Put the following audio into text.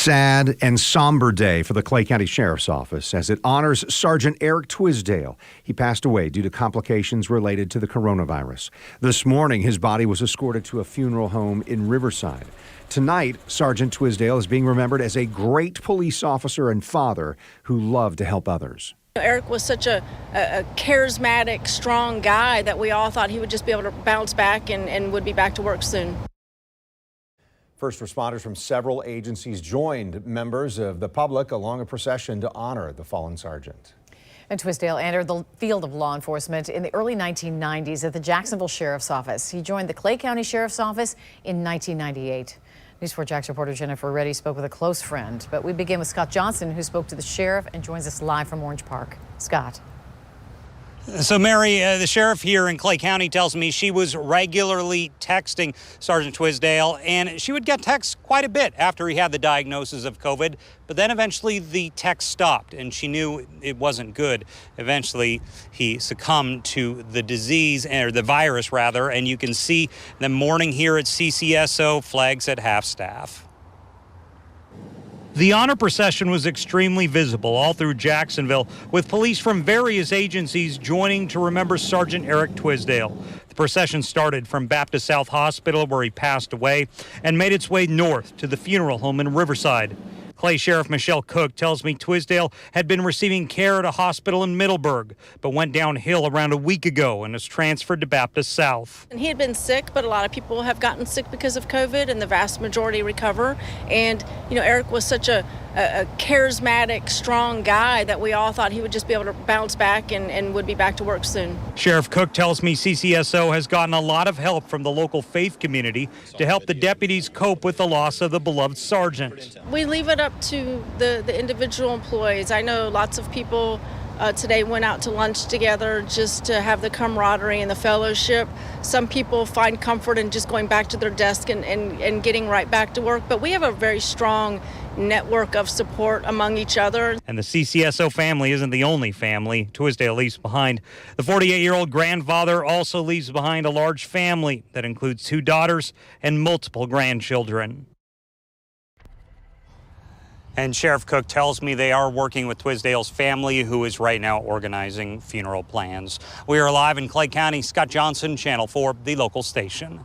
sad and somber day for the Clay County Sheriff's Office as it honors Sergeant Eric Twisdale. He passed away due to complications related to the coronavirus. This morning, his body was escorted to a funeral home in Riverside. Tonight, Sergeant Twisdale is being remembered as a great police officer and father who loved to help others. Eric was such a charismatic, strong guy that we all thought he would just be able to bounce back and would be back to work soon. First responders from several agencies joined members of the public along a procession to honor the fallen sergeant. And Twisdale entered the field of law enforcement in the early 1990s at the Jacksonville Sheriff's Office. He joined the Clay County Sheriff's Office in 1998. News 4 Jax reporter Jennifer Reddy spoke with a close friend. But we begin with Scott Johnson, who spoke to the sheriff and joins us live from Orange Park. Scott. So, Mary, the sheriff here in Clay County tells me she was regularly texting Sergeant Twisdale, and she would get texts quite a bit after he had the diagnosis of COVID. But then eventually the text stopped, and she knew it wasn't good. Eventually, he succumbed to the disease, or the virus, rather, and you can see the morning here at CCSO, flags at half-staff. The honor procession was extremely visible all through Jacksonville, with police from various agencies joining to remember Sergeant Eric Twisdale. The procession started from Baptist South Hospital, where he passed away, and made its way north to the funeral home in Riverside. Clay Sheriff Michelle Cook tells me Twisdale had been receiving care at a hospital in Middleburg, but went downhill around a week ago and was transferred to Baptist South. And he had been sick, but a lot of people have gotten sick because of COVID, and the vast majority recover. And, you know, Eric was such a charismatic, strong guy that we all thought he would just be able to bounce back and would be back to work soon. Sheriff Cook tells me CCSO has gotten a lot of help from the local faith community to help the deputies cope with the loss of the beloved sergeant. We leave it up to the individual employees. I know lots of people today went out to lunch together just to have the camaraderie and the fellowship. Some people find comfort in just going back to their desk and getting right back to work. But we have a very strong network of support among each other. And the CCSO family isn't the only family Twisdale leaves behind. The 48-year-old grandfather also leaves behind a large family that includes 2 daughters and multiple grandchildren. And Sheriff Cook tells me they are working with Twisdale's family, who is right now organizing funeral plans. We are live in Clay County. Scott Johnson, Channel 4, the local station.